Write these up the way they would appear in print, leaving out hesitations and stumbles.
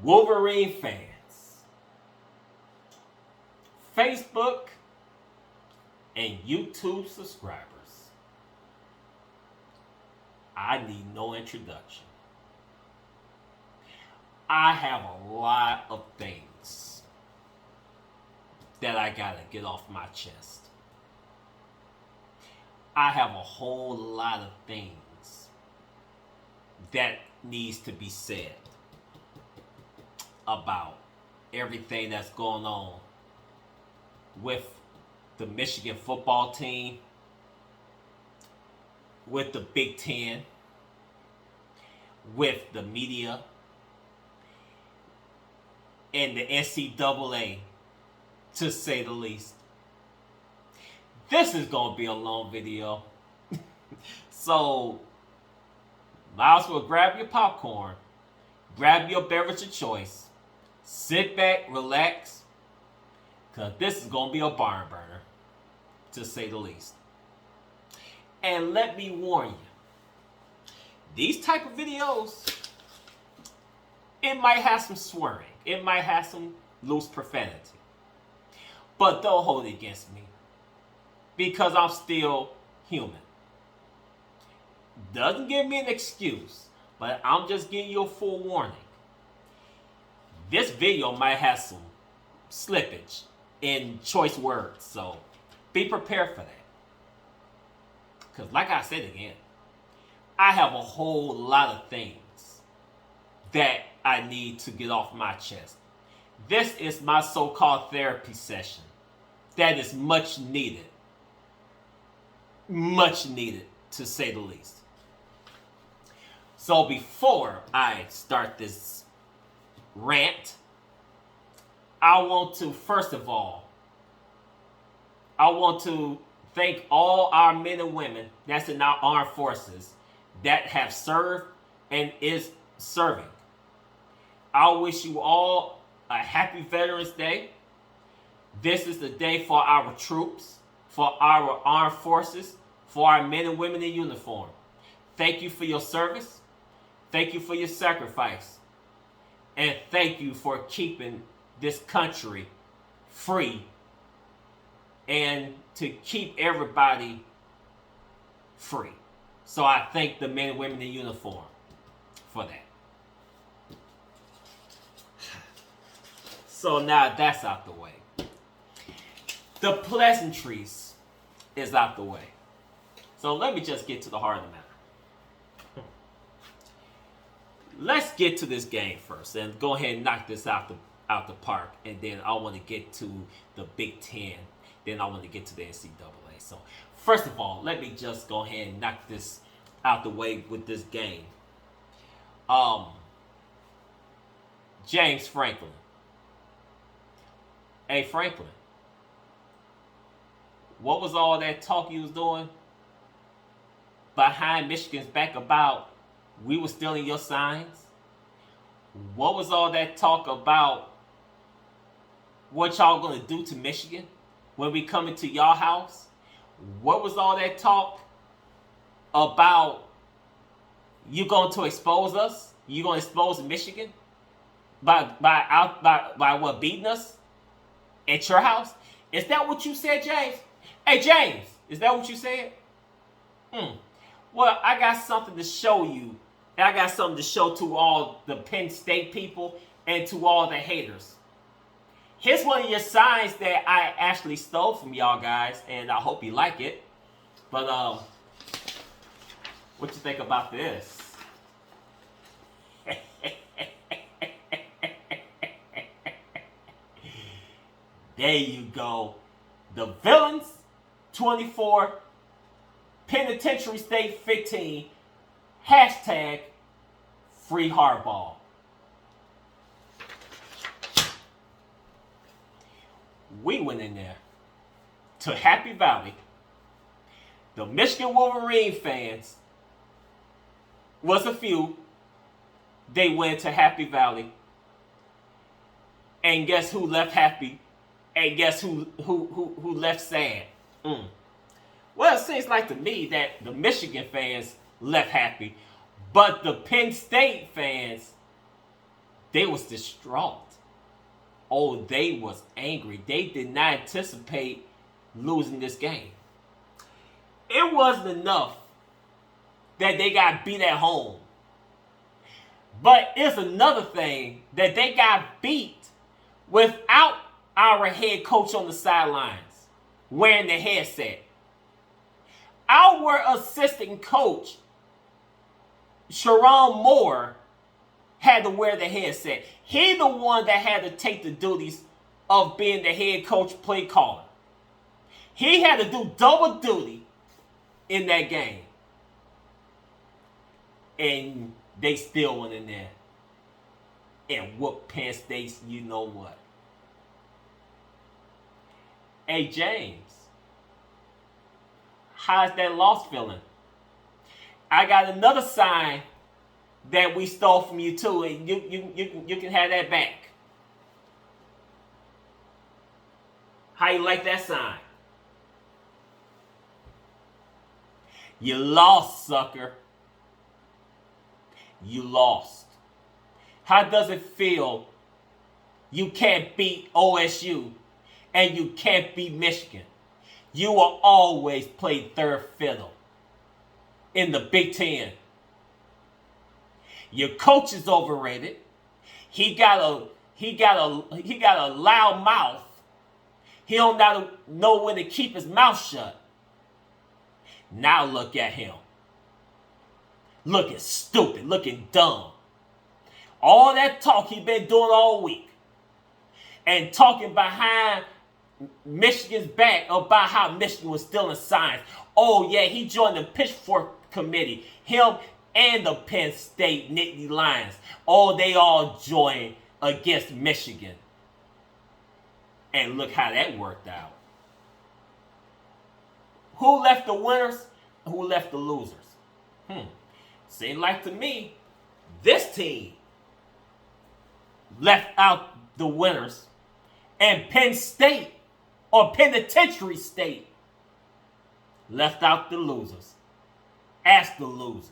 Wolverine fans, Facebook and YouTube subscribers, I need no introduction. I have a lot of things that I gotta get off my chest. I have a whole lot of things that needs to be said about everything that's going on with the Michigan football team, with the Big Ten, with the media, and the NCAA, to say the least. This is going to be a long video. So, might as well grab your popcorn, grab your beverage of choice, sit back, relax, because this is going to be a barn burner, to say the least. And let me warn you, these type of videos, it might have some swearing. It might have some loose profanity. But don't hold it against me, because I'm still human. Doesn't give me an excuse, but I'm just giving you a full warning. This video might have some slippage in choice words, so be prepared for that. Because like I said again, I have a whole lot of things that I need to get off my chest. This is my so-called therapy session that is much needed. Much needed, to say the least. So before I start this rant, I want to, first of all, thank all our men and women that's in our armed forces that have served and is serving. I wish you all a happy Veterans Day. This is the day for our troops, for our armed forces, for our men and women in uniform. Thank you for your service. Thank you for your sacrifice. And thank you for keeping this country free and to keep everybody free. So I thank the men and women in uniform for that. So now that's out the way. The pleasantries is out the way. So let me just get to the heart of the matter. Let's get to this game first and go ahead and knock this out the park. And then I want to get to the Big Ten. Then I want to get to the NCAA. So first of all, let me just go ahead and knock this out the way with this game. James Franklin. Hey, Franklin. What was all that talk you was doing behind Michigan's back about we were stealing your signs? What was all that talk about what y'all gonna do to Michigan when we come into y'all house? What was all that talk about you going to expose us? You gonna expose Michigan by what, beating us at your house? Is that what you said, James? Hey, James, is that what you said? Well, I got something to show you. And I got something to show to all the Penn State people and to all the haters. Here's one of your signs that I actually stole from y'all guys, and I hope you like it. But, what you think about this? There you go. The Villains 24, Penitentiary State 15, hashtag Free Hardball. We went in there to Happy Valley. The Michigan Wolverine fans was a few. They went to Happy Valley. And guess who left happy? And guess who left sad? Well, it seems like to me that the Michigan fans left happy, but the Penn State fans They was distraught. Oh, they was angry. They did not anticipate losing this game. It wasn't enough that they got beat at home. But it's another thing that they got beat without our head coach on the sidelines wearing the headset. Our assistant coach, Sharon Moore, had to wear the headset. He the one that had to take the duties of being the head coach play caller. He had to do double duty in that game. And they still went in there and whooped Penn State, you know what. Hey, James, how's that loss feeling? I got another sign that we stole from you too, and you can have that back. How you like that sign? You lost, sucker. You lost. How does it feel? You can't beat OSU and you can't beat Michigan. You will always play third fiddle in the Big Ten. Your coach is overrated. He got a loud mouth. He don't know when to keep his mouth shut. Now look at him. Looking stupid, looking dumb. All that talk he been doing all week. And talking behind Michigan's back about how Michigan was stealing science. Oh yeah, he joined the Pitchfork Committee. Him and the Penn State Nittany Lions. Oh, they all joined against Michigan. And look how that worked out. Who left the winners? Who left the losers? Seems like to me, this team left out the winners, and Penn State, or Penitentiary State, left out the losers. Ask the losers.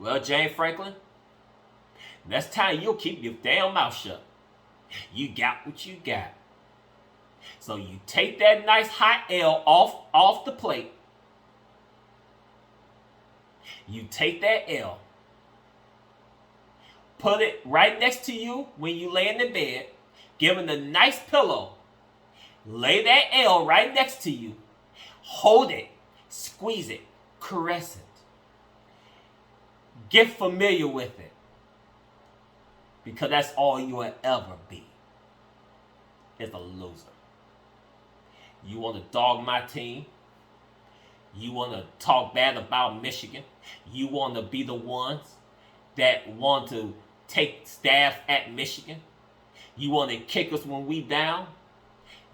Well, James Franklin, next time you'll keep your damn mouth shut. You got what you got. So you take that nice hot L off the plate. You take that L. Put it right next to you when you lay in the bed. Give it a nice pillow. Lay that L right next to you. Hold it. Squeeze it. Caress it. Get familiar with it. Because that's all you will ever be. Is a loser. You want to dog my team? You want to talk bad about Michigan? You want to be the ones that want to take staff at Michigan? You want to kick us when we down?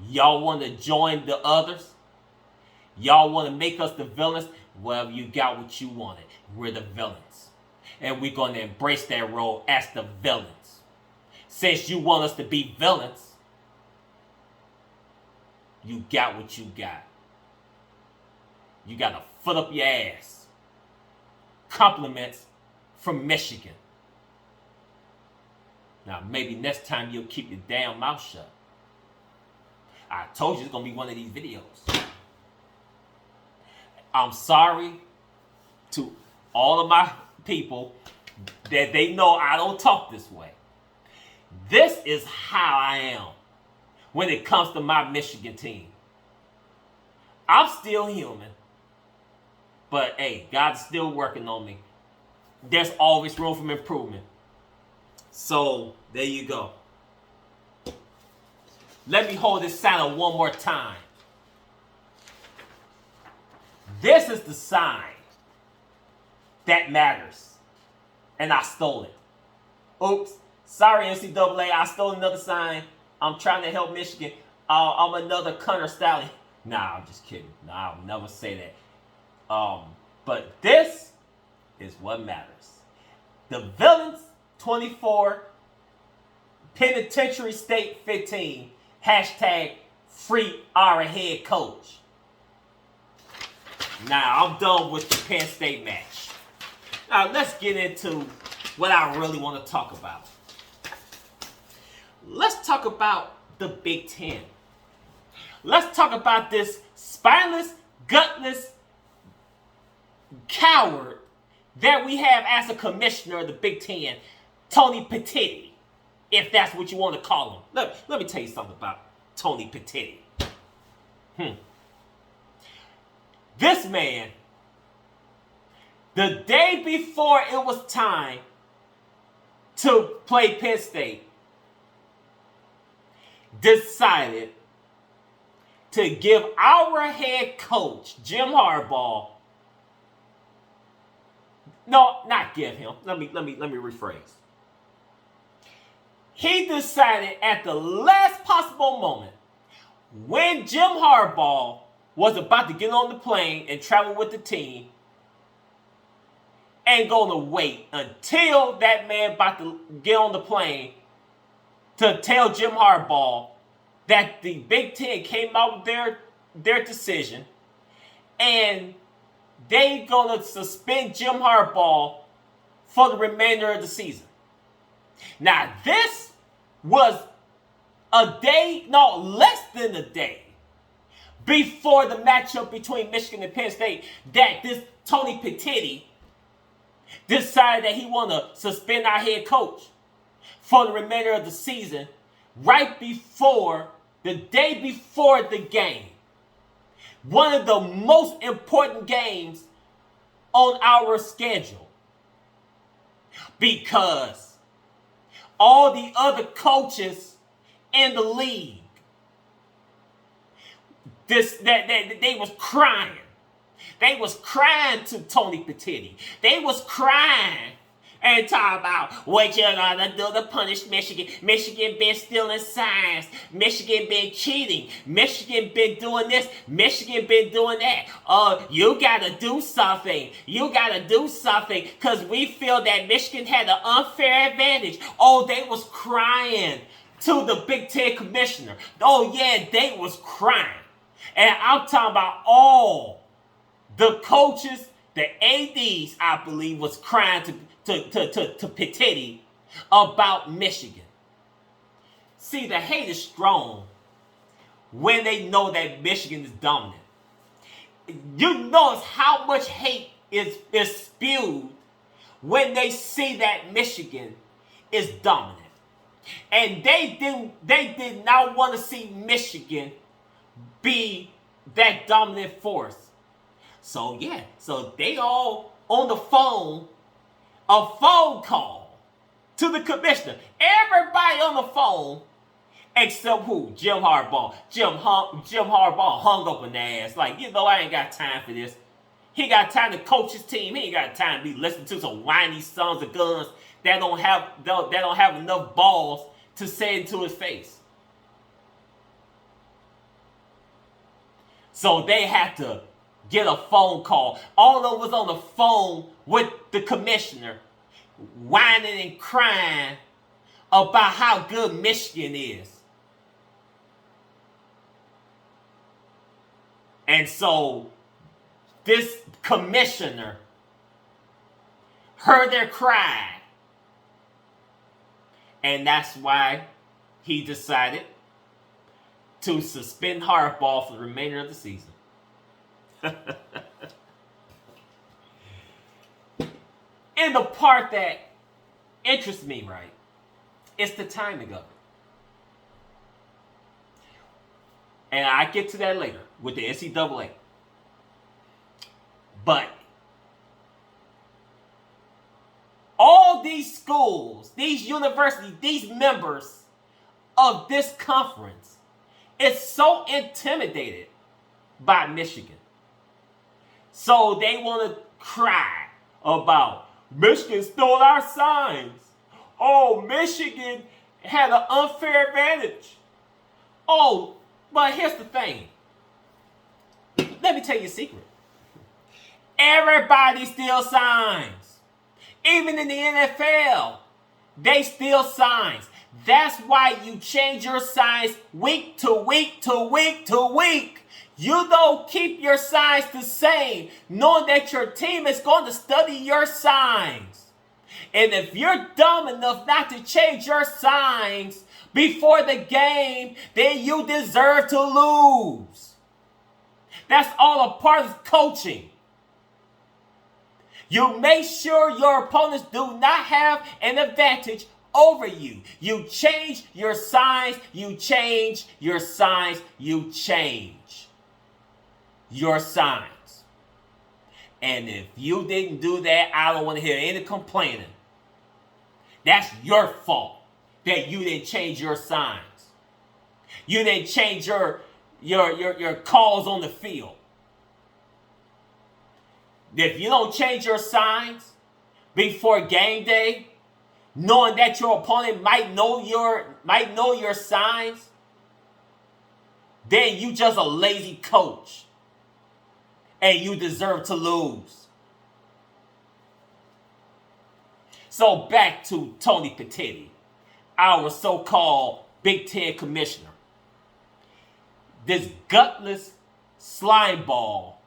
Y'all want to join the others? Y'all want to make us the villains? Well, you got what you wanted. We're the villains. And we're going to embrace that role as the villains. Since you want us to be villains, you got what you got. You got a foot up your ass. Compliments from Michigan. Now, maybe next time you'll keep your damn mouth shut. I told you it's going to be one of these videos. I'm sorry to all of my people that they know I don't talk this way. This is how I am when it comes to my Michigan team. I'm still human. But hey, God's still working on me. There's always room for improvement. So, there you go. Let me hold this sign one more time. This is the sign that matters. And I stole it. Oops. Sorry, NCAA. I stole another sign. I'm trying to help Michigan. I'm another Connor Stallion. Nah, I'm just kidding. Nah, I'll never say that. But this is what matters. The Villains 24, Penitentiary State 15, hashtag free our head coach. Now, I'm done with the Penn State match. Now, let's get into what I really want to talk about. Let's talk about the Big Ten. Let's talk about this spineless, gutless coward that we have as a commissioner of the Big Ten, Tony Petitti, if that's what you want to call him. Let me tell you something about Tony Petitti. This man, the day before it was time to play Penn State, decided to give our head coach, Jim Harbaugh, no, not give him. Let me rephrase. He decided at the last possible moment, when Jim Harbaugh was about to get on the plane and travel with the team, and going to wait until that man about to get on the plane to tell Jim Harbaugh that the Big Ten came out with their decision, and they going to suspend Jim Harbaugh for the remainder of the season. Now, this was less than a day before the matchup between Michigan and Penn State that this Tony Petitti decided that he wanted to suspend our head coach for the remainder of the season, right before, the day before the game. One of the most important games on our schedule. Because all the other coaches in the league, they was crying. They was crying to Tony Petitti. They was crying and talking about what you're gonna do to punish Michigan. Michigan been stealing signs. Michigan been cheating. Michigan been doing this. Michigan been doing that. You gotta do something. You gotta do something because we feel that Michigan had an unfair advantage. Oh, they was crying to the Big Ten commissioner. Oh yeah, they was crying. And I'm talking about all the coaches, the ADs, I believe, was crying to Petitti about Michigan. See, the hate is strong when they know that Michigan is dominant. You notice how much hate is spewed when they see that Michigan is dominant. And they did not want to see Michigan be that dominant force. So they all on the phone, a phone call to the commissioner. Everybody on the phone except who? Jim Harbaugh. Jim Harbaugh hung up on their ass. Like, I ain't got time for this. He got time to coach his team. He ain't got time to be listening to some whiny sons of guns that don't have enough balls to say it to his face. So they had to get a phone call. All of us on the phone with the commissioner, whining and crying about how good Michigan is. And so this commissioner heard their cry. And that's why he decided to suspend Harbaugh for the remainder of the season. And the part that interests me, right, is the timing of it. And I get to that later with the NCAA. But all these schools, these universities, these members of this conference is so intimidated by Michigan. So they want to cry about Michigan stole our signs. Oh, Michigan had an unfair advantage. Oh, but here's the thing. Let me tell you a secret. Everybody steals signs. Even in the NFL, they steal signs. That's why you change your signs week to week to week to week. You don't keep your signs the same, knowing that your team is going to study your signs. And if you're dumb enough not to change your signs before the game, then you deserve to lose. That's all a part of coaching. You make sure your opponents do not have an advantage over you. You change your signs, you change your signs, you change your signs. And if you didn't do that, I don't want to hear any complaining. That's your fault that you didn't change your signs. You didn't change your calls on the field. If you don't change your signs before game day, knowing that your opponent might know your signs, then you just a lazy coach. And you deserve to lose. So back to Tony Petitti, our so-called Big Ten commissioner. This gutless slime ball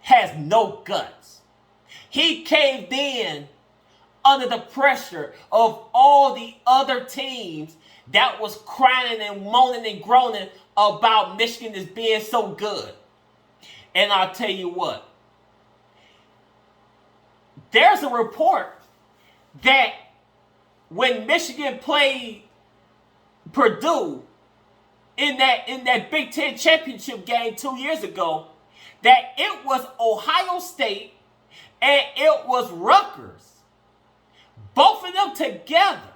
has no guts. He caved in under the pressure of all the other teams that was crying and moaning and groaning about Michigan as being so good. And I'll tell you what, there's a report that when Michigan played Purdue in that Big Ten championship game 2 years ago, that it was Ohio State and it was Rutgers. Both of them together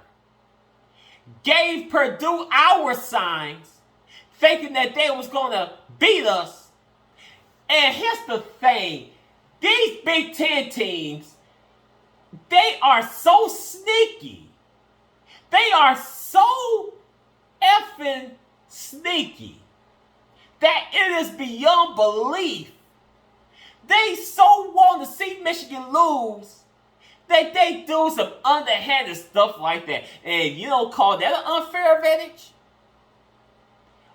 gave Purdue our signs, thinking that they was going to beat us. And here's the thing. These Big Ten teams, they are so sneaky. They are so effing sneaky that it is beyond belief. They so want to see Michigan lose that they do some underhanded stuff like that. And you don't call that an unfair advantage?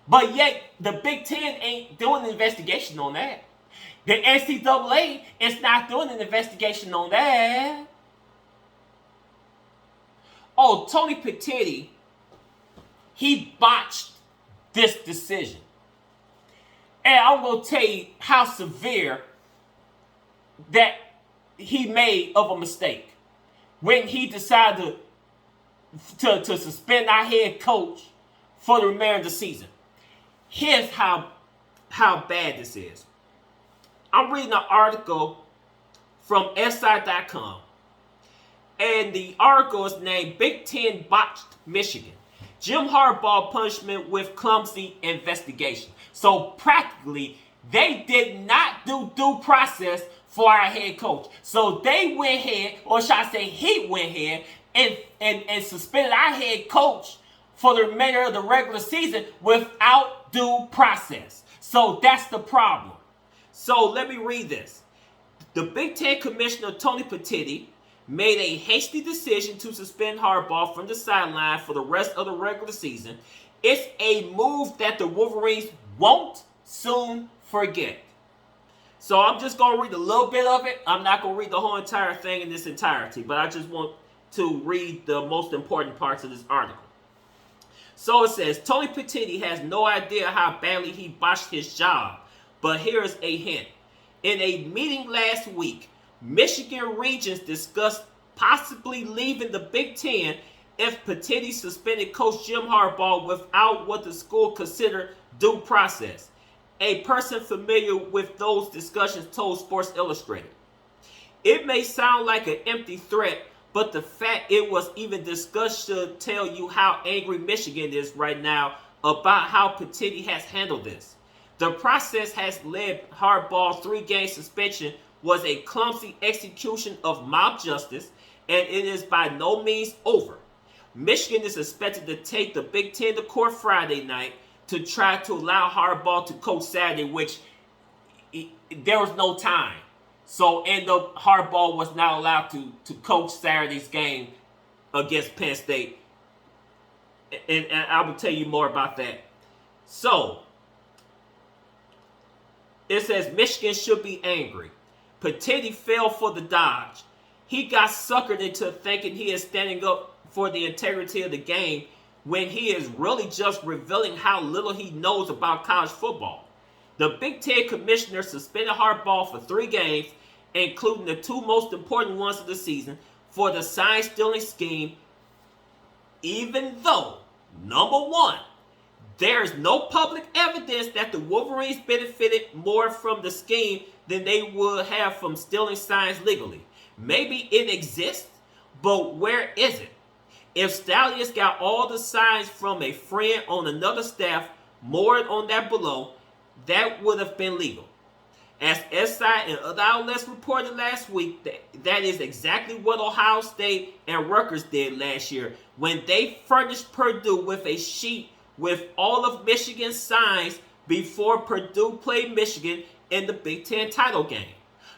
But yet, the Big Ten ain't doing an investigation on that. The NCAA is not doing an investigation on that. Oh, Tony Petitti, he botched this decision. And I'm going to tell you how severe that he made of a mistake when he decided to suspend our head coach for the remainder of the season. Here's how bad this is. I'm reading an article from SI.com. And the article is named Big Ten Botched Michigan. Jim Harbaugh punishment with clumsy investigation. So practically, they did not do due process for our head coach. So they went ahead, or should I say he went ahead, and suspended our head coach for the remainder of the regular season without due process. So that's the problem. So let me read this. The Big Ten Commissioner Tony Petitti made a hasty decision to suspend Harbaugh from the sideline for the rest of the regular season. It's a move that the Wolverines won't soon forget. So I'm just going to read a little bit of it. I'm not going to read the whole entire thing in its entirety, but I just want to read the most important parts of this article. So it says, Tony Petitti has no idea how badly he botched his job, but here's a hint. In a meeting last week, Michigan Regents discussed possibly leaving the Big Ten if Petitti suspended Coach Jim Harbaugh without what the school considered due process. A person familiar with those discussions told Sports Illustrated. It may sound like an empty threat, but the fact it was even discussed should tell you how angry Michigan is right now about how Petitti has handled this. The process has led Harbaugh's 3-game suspension was a clumsy execution of mob justice, and it is by no means over. Michigan is expected to take the Big Ten to court Friday night to try to allow Harbaugh to coach Saturday, which there was no time. So Harbaugh was not allowed to coach Saturday's game against Penn State. And I will tell you more about that. So, it says Michigan should be angry. Petitti fell for the dodge. he got suckered into thinking he is standing up for the integrity of the game when he is really just revealing how little he knows about college football. The Big Ten commissioner suspended Harbaugh for 3 games, including the 2 most important ones of the season, for the sign-stealing scheme, even though, number one, there is no public evidence that the Wolverines benefited more from the scheme than they would have from stealing signs legally. Maybe it exists, but where is it? If Stalions got all the signs from a friend on another staff, moored on that below, that would have been legal. As SI and other outlets reported last week, that is exactly what Ohio State and Rutgers did last year when they furnished Purdue with a sheet with all of Michigan's signs before Purdue played Michigan in the Big Ten title game.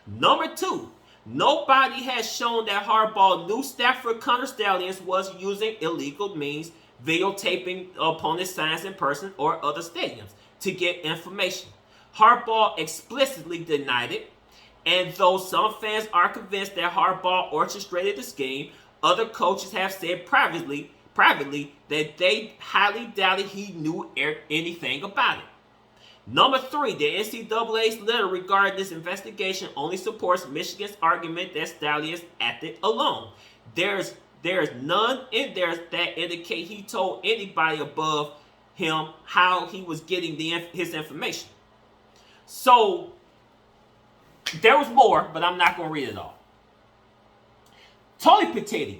Number 2, nobody has shown that Harbaugh knew Stafford Connor Stalions was using illegal means, videotaping opponent signs in person or other stadiums to get information. Harbaugh explicitly denied it, and though some fans are convinced that Harbaugh orchestrated the scheme, other coaches have said privately that they highly doubted he knew anything about it. Number 3, the NCAA's letter regarding this investigation only supports Michigan's argument that Stalions acted alone. There's none in there that indicate he told anybody above him how he was getting his information. So, there was more, but I'm not going to read it all. Tony Petitti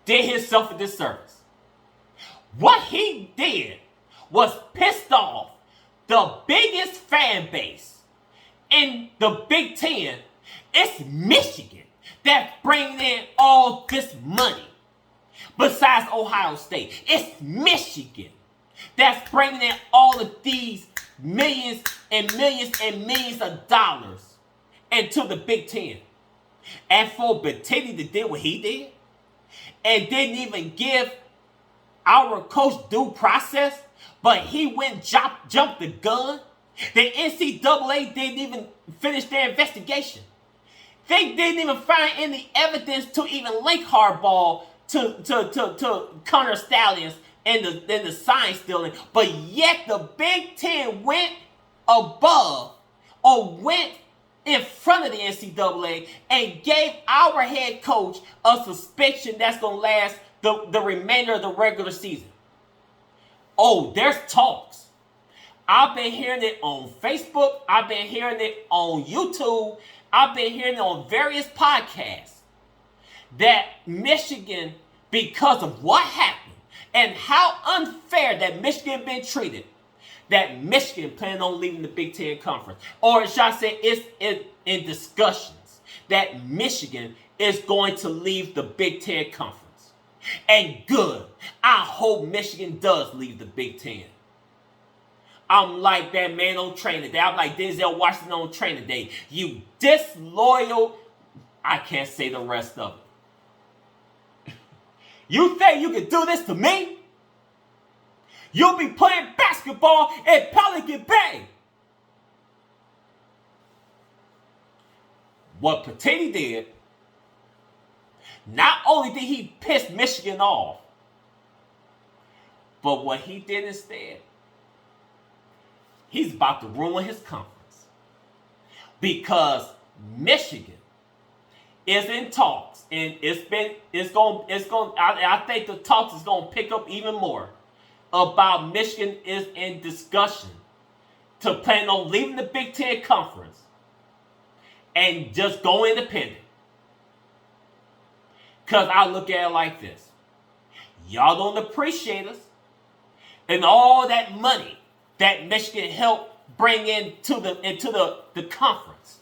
did himself a disservice. What he did was pissed off the biggest fan base in the Big Ten. It's Michigan that's bringing in all this money. Besides Ohio State, it's Michigan that's bringing in all of these millions and millions and millions of dollars into the Big Ten. And for Petitti to do what he did and didn't even give our coach due process, but he went jumped the gun. The NCAA didn't even finish their investigation. They didn't even find any evidence to even link Harbaugh to Connor Stalions and the sign stealing, but yet the Big Ten went above or went in front of the NCAA and gave our head coach a suspension that's going to last the remainder of the regular season. Oh, there's talks. I've been hearing it on Facebook. I've been hearing it on YouTube. I've been hearing it on various podcasts that Michigan, because of what happened and how unfair that Michigan been treated, that Michigan planned on leaving the Big Ten Conference. Or should I say it's in discussions that Michigan is going to leave the Big Ten Conference. And good. I hope Michigan does leave the Big Ten. I'm like that man on training day. I'm like Denzel Washington on training day. You disloyal. I can't say the rest of it. You think you can do this to me? You'll be playing basketball at Pelican Bay. What Petitti did, not only did he piss Michigan off, but what he did instead, he's about to ruin his conference. Because Michigan is in talks, and I think the talks is going to pick up even more about Michigan is in discussion to plan on leaving the Big Ten Conference and just go independent. Because I look at it like this. Y'all don't appreciate us and all that money that Michigan helped bring into the conference.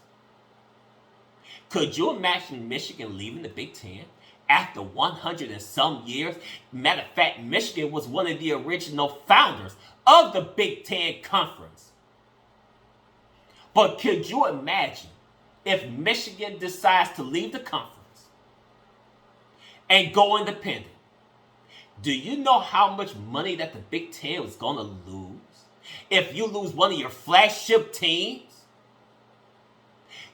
Could you imagine Michigan leaving the Big Ten after 100 and some years? Matter of fact, Michigan was one of the original founders of the Big Ten Conference. But could you imagine if Michigan decides to leave the conference and go independent? Do you know how much money that the Big Ten was going to lose if you lose one of your flagship teams?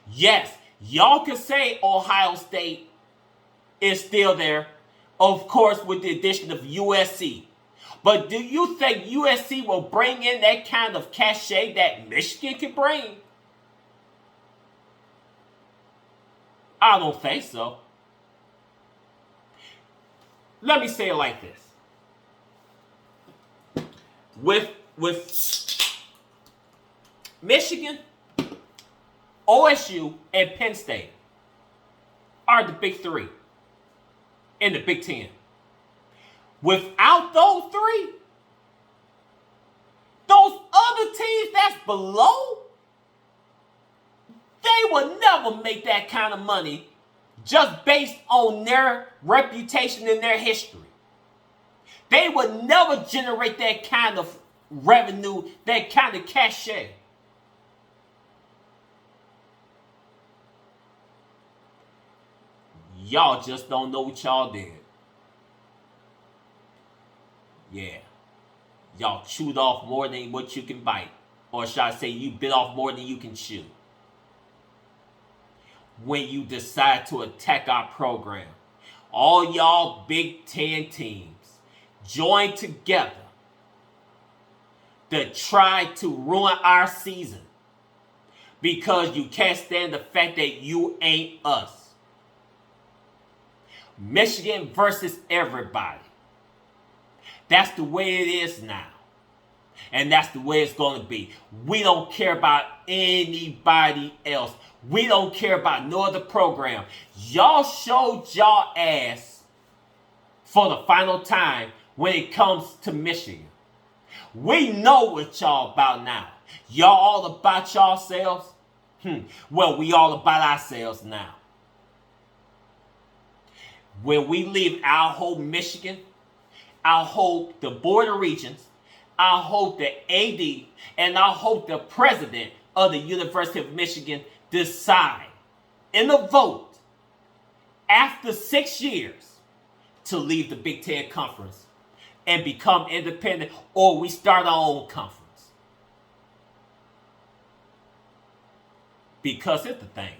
Yes, Y'all can say Ohio State is still there, of course, with the addition of USC. But do you think USC will bring in that kind of cachet that Michigan can bring? I don't think so. Let me say it like this. With Michigan, OSU, and Penn State are the big three in the Big Ten. Without those three, those other teams that's below, they will never make that kind of money just based on their reputation and their history. They would never generate that kind of revenue, that kind of cachet. Y'all just don't know what y'all did. Yeah. Y'all chewed off more than what you can bite. Or should I say you bit off more than you can chew. When you decide to attack our program, all y'all Big Ten teams join together to try to ruin our season because you can't stand the fact that you ain't us. Michigan versus everybody. That's the way it is now. And that's the way it's going to be. We don't care about anybody else. We don't care about no other program. Y'all showed y'all ass for the final time when it comes to Michigan. We know what y'all about now. Y'all all about yourselves? Well, we all about ourselves now. When we leave our whole Michigan, I hope the Board of Regents, I hope the AD, and I hope the president of the University of Michigan decide in a vote after 6 years to leave the Big Ten Conference and become independent, or we start our own conference. Because here's the thing.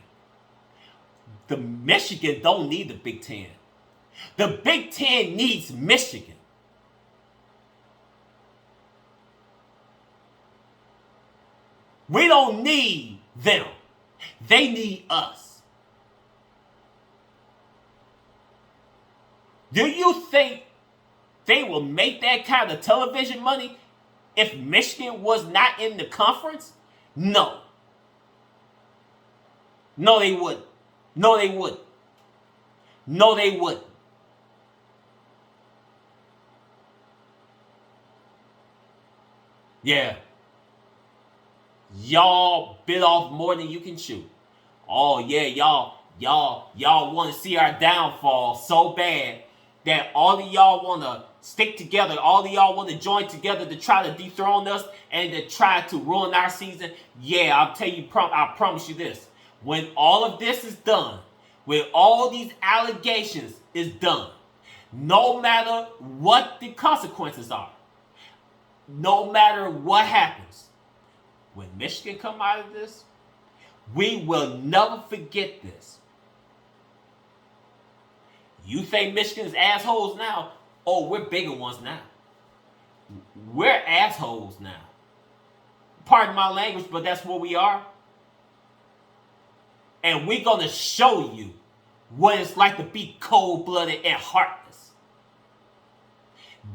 The Michigan don't need the Big Ten. The Big Ten needs Michigan. We don't need them. They need us. Do you think they will make that kind of television money if Michigan was not in the conference? No. No, they wouldn't. No, they wouldn't. No, they wouldn't. Yeah. Y'all bit off more than you can chew. Oh yeah, y'all want to see our downfall so bad that all of y'all want to stick together. All of y'all want to join together to try to dethrone us and to try to ruin our season. Yeah, I'll tell you, I promise you this. When all of this is done, when all these allegations is done, no matter what the consequences are, no matter what happens, when Michigan come out of this, we will never forget this. You think Michigan's assholes now? Oh, we're bigger ones now. We're assholes now. Pardon my language, but that's what we are. And we're going to show you what it's like to be cold-blooded and heartless.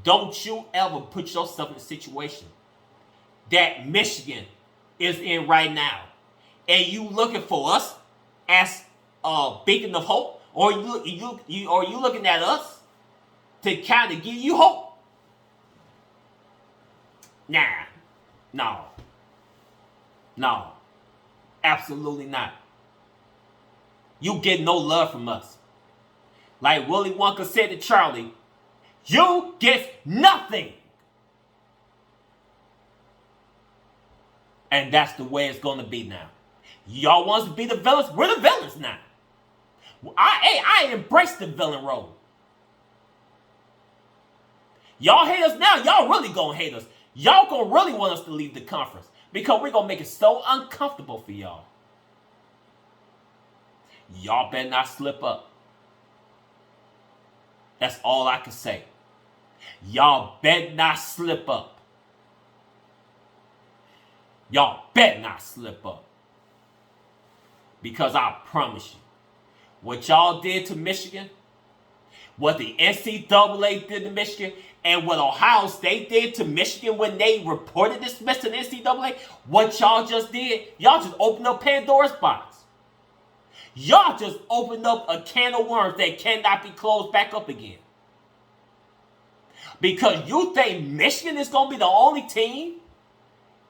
Don't you ever put yourself in a situation that Michigan is in right now, and you looking for us as a beacon of hope, or you looking at us to kind of give you hope? Nah, no, absolutely not. You get no love from us. Like Willy Wonka said to Charlie, you get nothing. And that's the way it's going to be now. Y'all want us to be the villains? We're the villains now. I embrace the villain role. Y'all hate us now. Y'all really going to hate us. Y'all going to really want us to leave the conference because we're going to make it so uncomfortable for y'all. Y'all better not slip up. That's all I can say. Y'all better not slip up. Y'all better not slip up. Because I promise you, what y'all did to Michigan, what the NCAA did to Michigan, and what Ohio State did to Michigan when they reported this mess to the NCAA, what y'all just did, y'all just opened up Pandora's box. Y'all just opened up a can of worms that cannot be closed back up again. Because you think Michigan is going to be the only team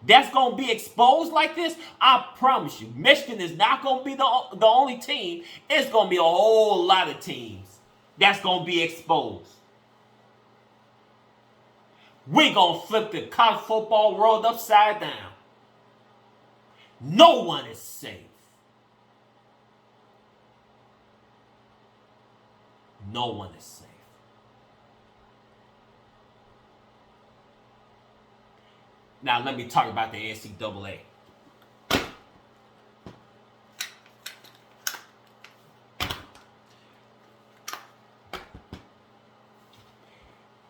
that's going to be exposed like this? I promise you, Michigan is not going to be the only team. It's going to be a whole lot of teams that's going to be exposed. We're going to flip the college football world upside down. No one is safe. No one is safe. Now let me talk about the NCAA.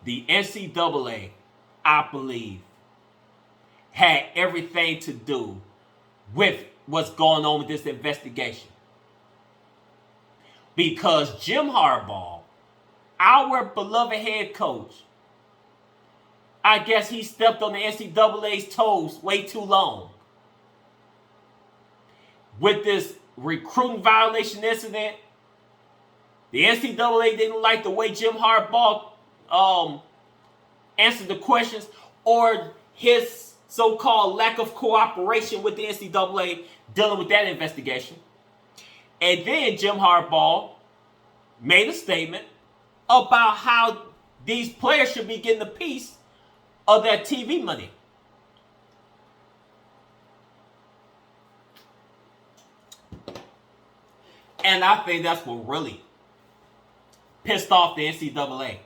The NCAA, I believe, had everything to do with what's going on with this investigation. Because Jim Harbaugh, our beloved head coach, I guess he stepped on the NCAA's toes way too long. With this recruiting violation incident, the NCAA didn't like the way Jim Harbaugh answered the questions, or his so-called lack of cooperation with the NCAA dealing with that investigation. And then Jim Harbaugh made a statement about how these players should be getting a piece of that TV money. And I think that's what really pissed off the NCAA.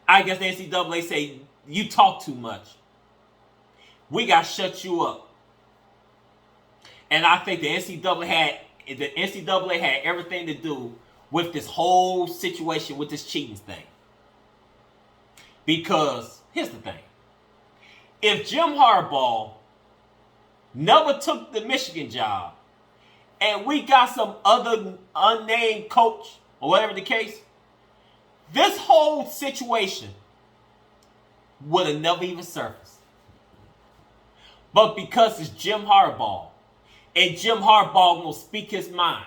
I guess the NCAA say, you talk too much. We got to shut you up. And I think the NCAA had everything to do with this whole situation with this cheating thing. Because, here's the thing. If Jim Harbaugh never took the Michigan job, and we got some other unnamed coach, or whatever the case, this whole situation would have never even surfaced. But because it's Jim Harbaugh, and Jim Harbaugh will speak his mind,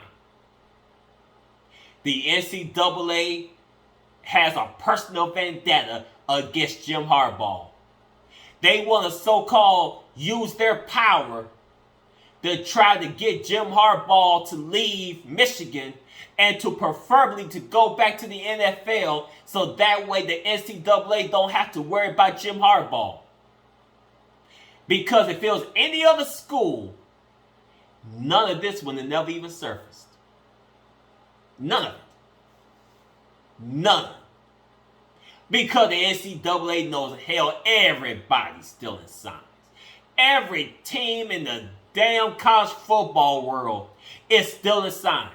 the NCAA has a personal vendetta against Jim Harbaugh. They want to so-called use their power to try to get Jim Harbaugh to leave Michigan and to preferably to go back to the NFL, so that way the NCAA don't have to worry about Jim Harbaugh. Because if it was any other school, none of this would have never even surfaced. None of it. None of it. Because the NCAA knows, hell, everybody's still in science. Every team in the damn college football world is still in science.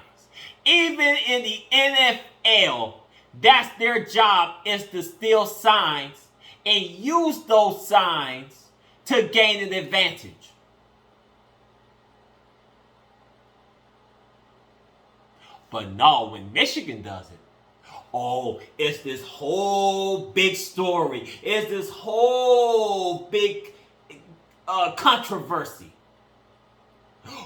Even in the NFL, that's their job, is to steal signs and use those signs to gain an advantage. But no, when Michigan does it, oh, it's this whole big story. It's this whole big controversy.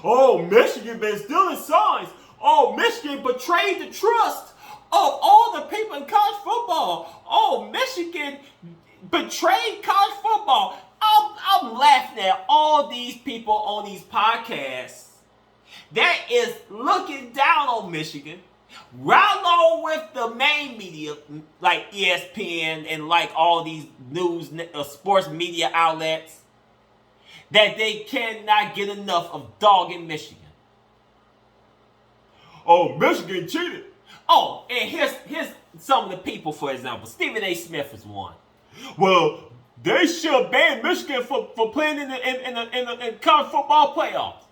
Oh, Michigan been stealing signs. Oh, Michigan betrayed the trust of all the people in college football. Oh, Michigan betrayed college football. I'm laughing at all these people on these podcasts that is looking down on Michigan, right along with the main media like ESPN and like all these news sports media outlets, that they cannot get enough of dogging Michigan. Oh, Michigan cheated. Oh, and here's some of the people, for example. Stephen A. Smith is one. Well, they should ban Michigan for playing in the college football playoffs.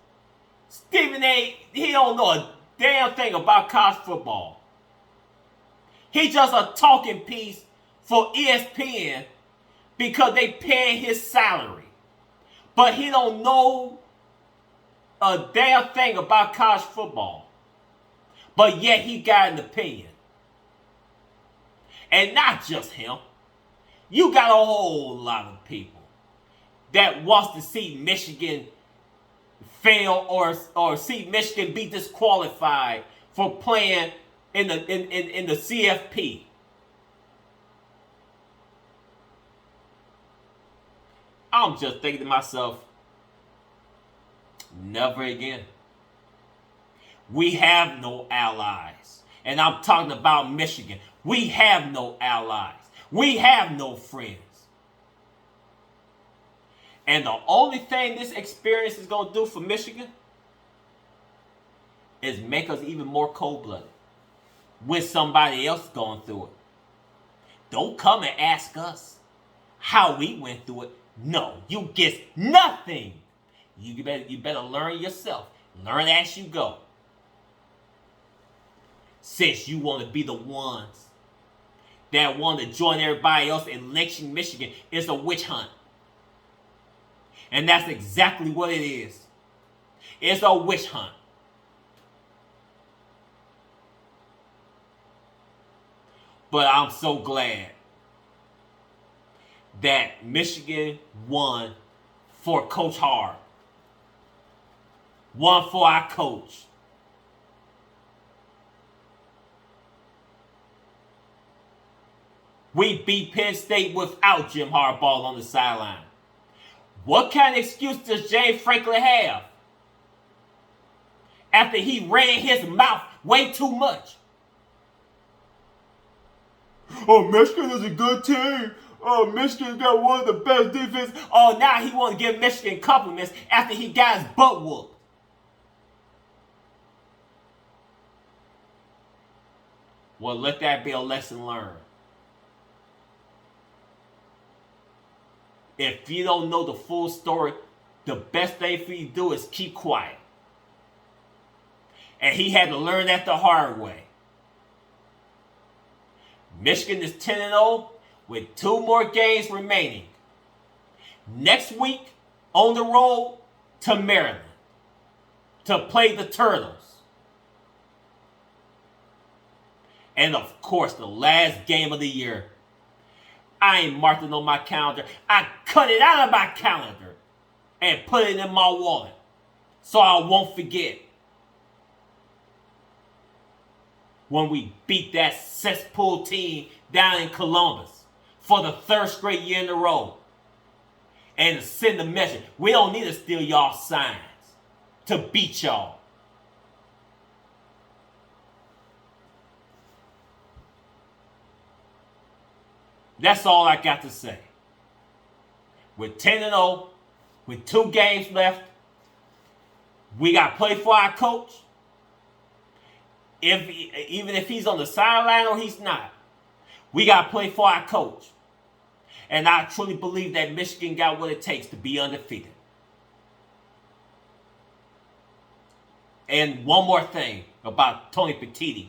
Stephen he don't know a damn thing about college football. He just a talking piece for ESPN because they paying his salary. But he don't know a damn thing about college football. But yet he got an opinion. And not just him. You got a whole lot of people that wants to see Michigan fail or see Michigan be disqualified for playing in the CFP. I'm just thinking to myself, never again. We have no allies. And I'm talking about Michigan. We have no allies. We have no friends. And the only thing this experience is going to do for Michigan is make us even more cold-blooded with somebody else going through it. Don't come and ask us how we went through it. No, you get nothing. You better learn yourself. Learn as you go. Since you want to be the ones that want to join everybody else in lynching Michigan, it's a witch hunt. And that's exactly what it is. It's a witch hunt. But I'm so glad that Michigan won for Coach Hart. Won for our coach. We beat Penn State without Jim Harbaugh on the sideline. What kind of excuse does James Franklin have after he ran his mouth way too much? Oh, Michigan is a good team. Oh, Michigan got one of the best defense. Oh, now he want to give Michigan compliments after he got his butt whooped. Well, let that be a lesson learned. If you don't know the full story, the best thing for you to do is keep quiet. And he had to learn that the hard way. Michigan is 10-0 with 2 more games remaining. Next week, on the road to Maryland to play the Turtles. And of course, the last game of the year. I ain't marked it on my calendar. I cut it out of my calendar and put it in my wallet so I won't forget. When we beat that cesspool team down in Columbus for the 3rd straight year in a row. And to send a message, we don't need to steal y'all signs to beat y'all. That's all I got to say. We're 10-0, with 2 games left. We got to play for our coach. Even if he's on the sideline or he's not, we got to play for our coach. And I truly believe that Michigan got what it takes to be undefeated. And one more thing about Tony Petitti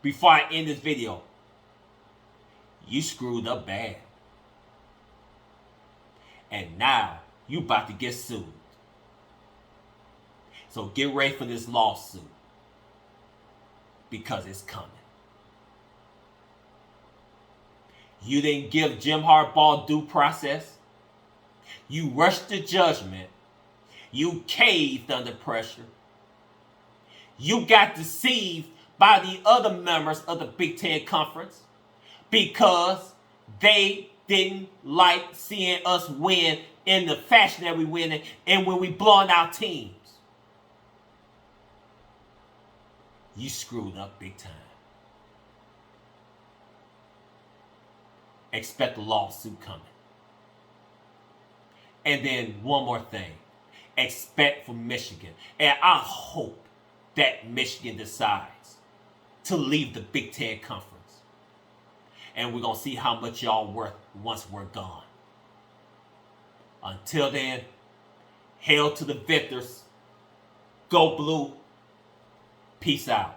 before I end this video. You screwed up bad. And now you about to get sued. So get ready for this lawsuit. Because it's coming. You didn't give Jim Harbaugh due process. You rushed to judgment. You caved under pressure. You got deceived by the other members of the Big Ten Conference because they didn't like seeing us win in the fashion that we win and when we blowing out teams. You screwed up big time. Expect a lawsuit coming. And then one more thing. Expect from Michigan. And I hope that Michigan decides to leave the Big Ten Conference. And we're going to see how much y'all worth once we're gone. Until then, hail to the victors. Go blue. Peace out.